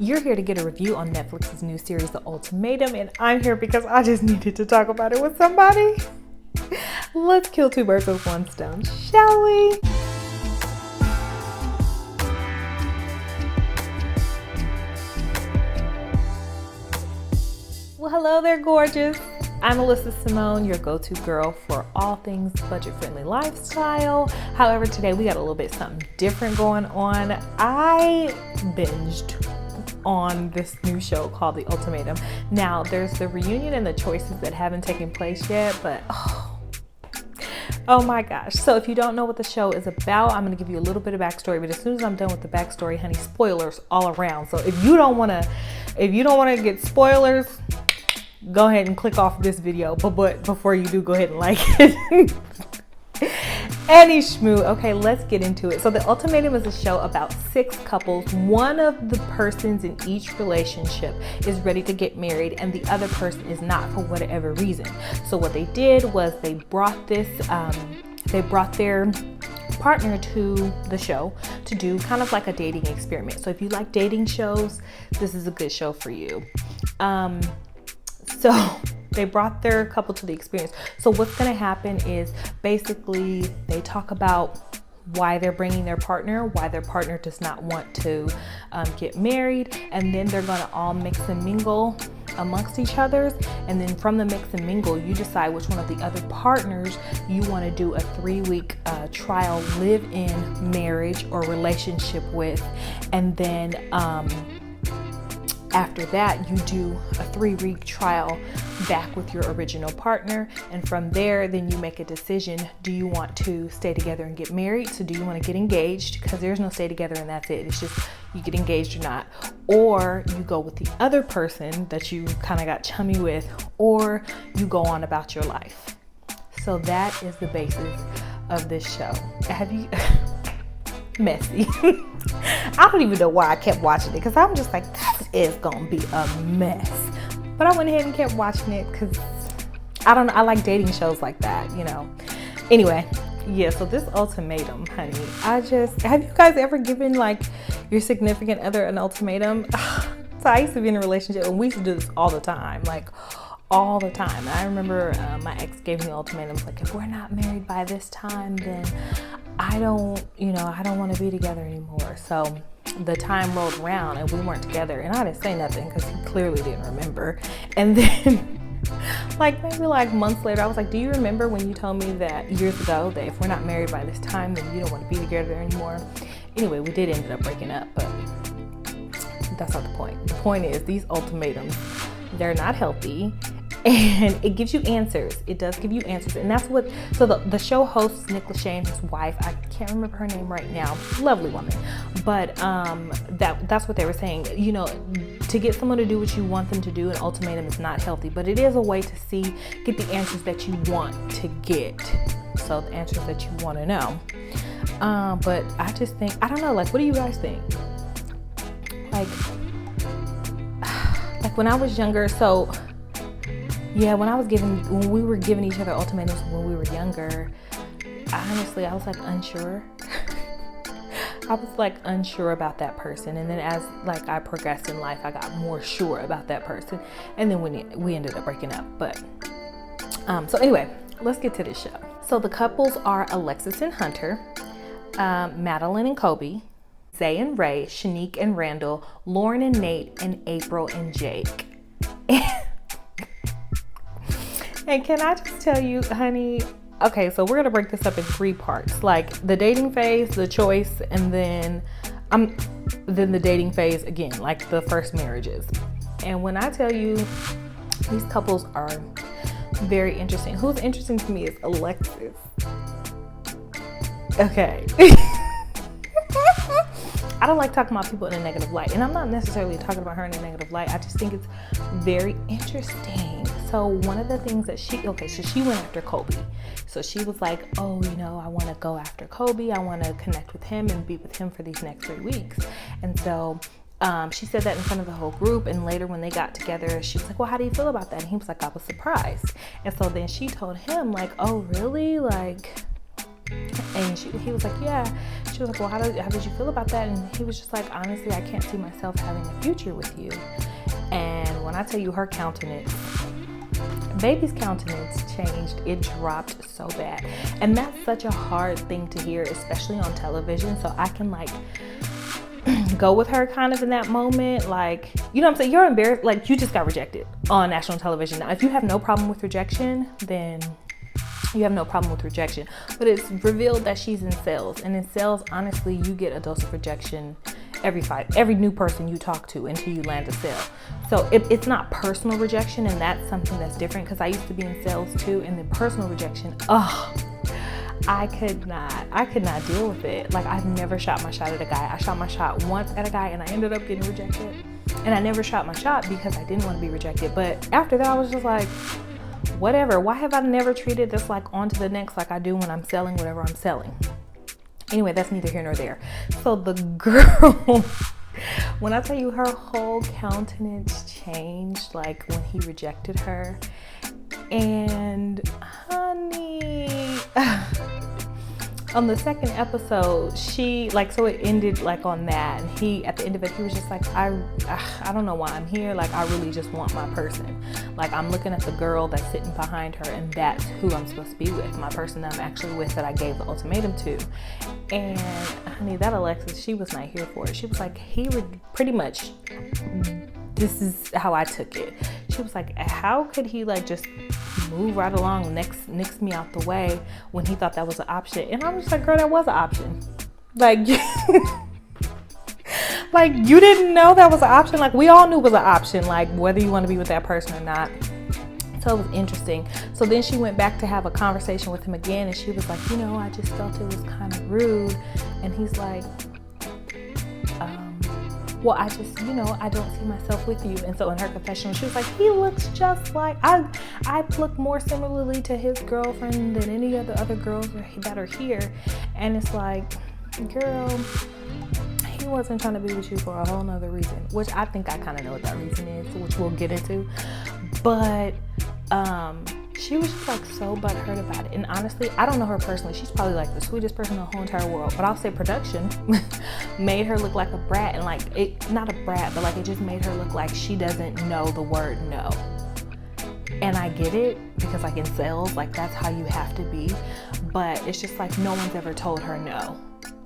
You're here to get a review on Netflix's new series, The Ultimatum, and I'm here because I just needed to talk about it with somebody. Let's kill two birds with one stone, shall we? Well, hello there, gorgeous. I'm Alyssa Simone, your go-to girl for all things budget-friendly lifestyle. However, today we got a little bit something different going on. I binged on this new show called The Ultimatum. Now, there's the reunion and the choices that haven't taken place yet, but oh my gosh. So if you don't know what the show is about, I'm going to give you a little bit of backstory, but as soon as I'm done with the backstory, honey, spoilers all around. So if you don't want to get spoilers, go ahead and click off this video, but before you do, go ahead and like it. Any schmoo. Okay, let's get into it. So The Ultimatum is a show about 6 couples. One of the persons in each relationship is ready to get married and the other person is not for whatever reason. So what they did was they brought their partner to the show to do kind of like a dating experiment. So if you like dating shows, this is a good show for you. So they brought their couple to the experience. So what's going to happen is basically they talk about why they're bringing their partner, why their partner does not want to get married, and then they're going to all mix and mingle amongst each other. And then from the mix and mingle, you decide which one of the other partners you want to do a 3-week trial live-in marriage or relationship with, and then after that, you do a 3-week trial back with your original partner. And from there, then you make a decision. Do you want to stay together and get married? So do you want to get engaged? Because there's no stay together and that's it. It's just you get engaged or not. Or you go with the other person that you kind of got chummy with, or you go on about your life. So that is the basis of this show. Have you... messy. I don't even know why I kept watching it, because I'm just like, this is gonna be a mess. But I went ahead and kept watching it because I don't know, I like dating shows like that, you know. Anyway, yeah, so this ultimatum, honey, have you guys ever given like your significant other an ultimatum? So I used to be in a relationship and we used to do this all the time, like all the time. I remember my ex gave me ultimatums like, if we're not married by this time, then I don't want to be together anymore. So the time rolled around and we weren't together, and I didn't say nothing because he clearly didn't remember. And then maybe months later, I was like, do you remember when you told me that years ago that if we're not married by this time, then you don't want to be together anymore? Anyway, we did end up breaking up, but that's not the point. The point is these ultimatums, they're not healthy. And it gives you answers. It does give you answers. And that's what, so the show host, Nick Lachey, and his wife, I can't remember her name right now, lovely woman. But that's what they were saying. You know, to get someone to do what you want them to do, an ultimatum is not healthy. But it is a way to get the answers that you want to get. So the answers that you want to know. But I just think, I don't know, what do you guys think? Like when I was younger, so... yeah, when we were giving each other ultimatums when we were younger, honestly, I was unsure. I was unsure about that person. And then as I progressed in life, I got more sure about that person. And then we ended up breaking up. But so anyway, let's get to this show. So the couples are Alexis and Hunter, Madeline and Kobe, Zay and Ray, Shanique and Randall, Lauren and Nate, and April and Jake. And can I just tell you, honey, okay, so we're going to break this up in 3 parts. The dating phase, the choice, and then the dating phase again, the first marriages. And when I tell you, these couples are very interesting. Who's interesting to me is Alexis. Okay. I don't like talking about people in a negative light. And I'm not necessarily talking about her in a negative light. I just think it's very interesting. So one of the things that she went after Kobe. So she was like, oh, I want to go after Kobe. I want to connect with him and be with him for these next 3 weeks. And so she said that in front of the whole group. And later when they got together, she was like, well, how do you feel about that? And he was like, I was surprised. And so then she told him oh, really? And he was like, yeah. She was like, well, how did you feel about that? And he was just like, honestly, I can't see myself having a future with you. And when I tell you her countenance, baby's countenance changed. It dropped so bad. And that's such a hard thing to hear, especially on television. So I can like go with her kind of in that moment. Like, you know what I'm saying? You're embarrassed. Like, you just got rejected on national television. Now, if you have no problem with rejection, then you have no problem with rejection. But it's revealed that she's in sales. And in sales, honestly, you get a dose of rejection every new person you talk to until you land a sale. So it's not personal rejection, and that's something that's different, because I used to be in sales too, and then personal rejection, I could not deal with it. Like, I've never shot my shot at a guy. I shot my shot once at a guy and I ended up getting rejected. And I never shot my shot because I didn't want to be rejected. But after that, I was just like, whatever. Why have I never treated this like on to the next like I do when I'm selling whatever I'm selling? Anyway, that's neither here nor there. So the girl, when I tell you her whole countenance changed, like when he rejected her, and honey, on the second episode, she like, so it ended like on that, and he, at the end of it, he was just like, I don't know why I'm here. Like, I really just want my person. Like, I'm looking at the girl that's sitting behind her, and that's who I'm supposed to be with, my person that I'm actually with, that I gave the ultimatum to. And honey, that Alexis, she was not here for it. She was like, pretty much, this is how I took it. She was like, how could he like just move right along, nix me out the way when he thought that was an option? And I was just like, girl, that was an option. Like, like, you didn't know that was an option? Like, we all knew it was an option, like whether you want to be with that person or not. So it was interesting. So then she went back to have a conversation with him again, and she was like, you know, I just felt it was kind of rude. And he's like, well, I just, you know, I don't see myself with you. And so in her confessional, she was like, he looks just like, I look more similarly to his girlfriend than any of the other girls that are here. And it's like, girl, he wasn't trying to be with you for a whole nother reason, which I think I kind of know what that reason is, which we'll get into. But she was just like so butthurt about it. And honestly, I don't know her personally. She's probably like the sweetest person in the whole entire world. But I'll say production made her look like a brat. And like, not a brat, but like it just made her look like she doesn't know the word no. And I get it, because like in sales, like that's how you have to be. But it's just like no one's ever told her no,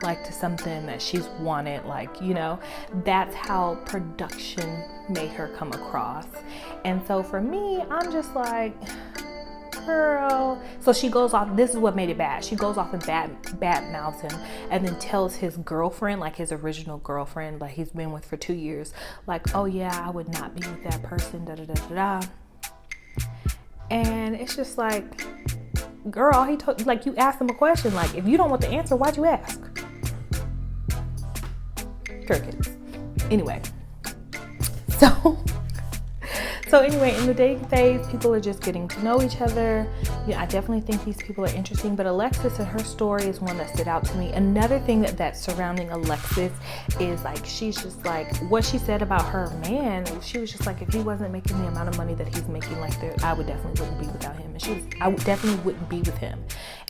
like to something that she's wanted, like, you know, that's how production made her come across. And so for me, I'm just like, girl. So she goes off, this is what made it bad. She goes off and bad mouths him, and then tells his girlfriend, like his original girlfriend, like he's been with for 2 years, like, oh yeah, I would not be with that person, da da da da da. And it's just like, girl, he told, like, you asked him a question, like, if you don't want the answer, why'd you ask? Crickets. Anyway, so anyway, in the dating phase, people are just getting to know each other. You know, I definitely think these people are interesting, but Alexis and her story is one that stood out to me. Another thing that's surrounding Alexis is like, she's just like, what she said about her man, she was just like, if he wasn't making the amount of money that he's making, like, I would definitely wouldn't be without him. And I definitely wouldn't be with him.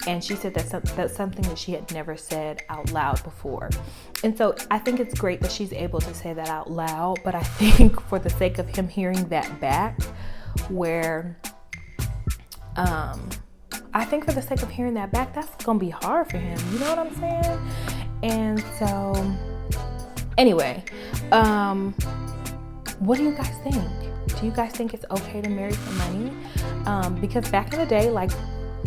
And she said that's something that she had never said out loud before. And so I think it's great that she's able to say that out loud, but I think for the sake of him hearing that back, where I think for the sake of hearing that back, that's gonna be hard for him, you know what I'm saying? And so anyway, what do you guys think? Do you guys think it's okay to marry for money? Because back in the day, like,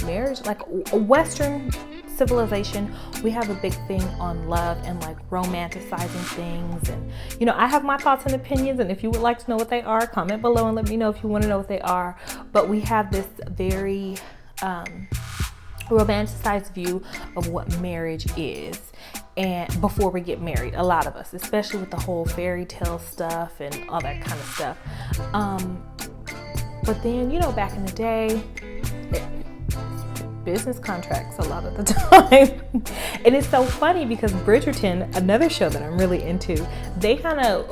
marriage, like Western civilization, we have a big thing on love and like romanticizing things. And you know, I have my thoughts and opinions, and if you would like to know what they are, comment below and let me know if you want to know what they are. But we have this very romanticized view of what marriage is, and before we get married, a lot of us, especially with the whole fairy tale stuff and all that kind of stuff. But then, you know, back in the day, business contracts a lot of the time. And it's so funny because Bridgerton, another show that I'm really into, they kind of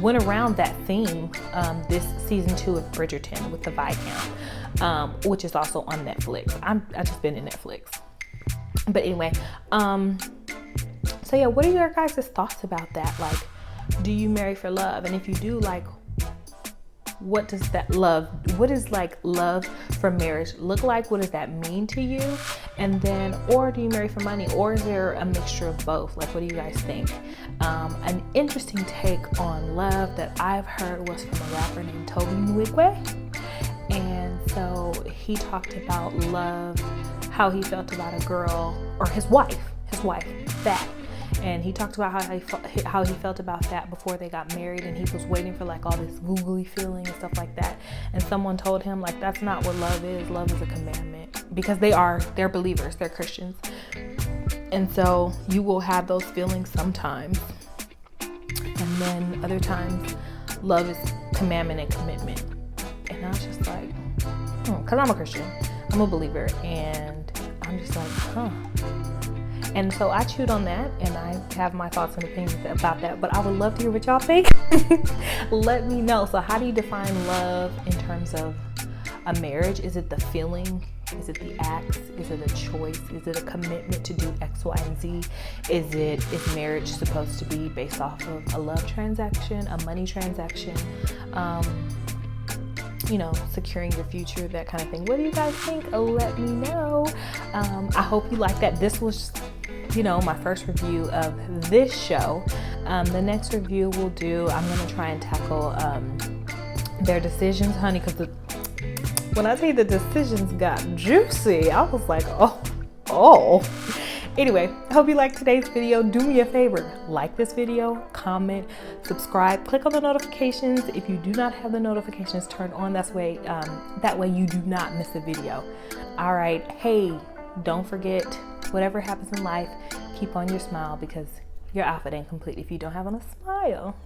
went around that theme this season 2 of Bridgerton with the Viscount, which is also on Netflix. I just been in Netflix. But anyway, so yeah, what are your guys' thoughts about that? Like, do you marry for love? And if you do, like, what does like love for marriage look like? What does that mean to you? And then, or do you marry for money? Or is there a mixture of both? Like, what do you guys think? An interesting take on love that I've heard was from a rapper named Toby Nwigwe. And so he talked about love, how he felt about a girl, or his wife, that. And he talked about how he felt about that before they got married, and he was waiting for like all this googly feeling and stuff like that. And someone told him, like, that's not what love is. Love is a commandment, because they're believers, they're Christians. And so you will have those feelings sometimes, and then other times love is commandment and commitment. And I was just like, because I'm a Christian, I'm a believer, and I'm just like, And so I chewed on that, and I have my thoughts and opinions about that, but I would love to hear what y'all think. Let me know. So how do you define love in terms of a marriage? Is it the feeling? Is it the acts? Is it a choice? Is it a commitment to do X, Y, and Z? Is marriage supposed to be based off of a love transaction, a money transaction? Securing your future, that kind of thing. What do you guys think? Let me know. I hope you like that. This was, my first review of this show. The next review we'll do, I'm going to try and tackle their decisions, honey, because when I say the decisions got juicy, I was like, oh. Anyway, I hope you liked today's video. Do me a favor, like this video, comment, subscribe, click on the notifications. If you do not have the notifications turned on, that way you do not miss a video. All right, hey, don't forget, whatever happens in life, keep on your smile, because your outfit ain't complete if you don't have on a smile.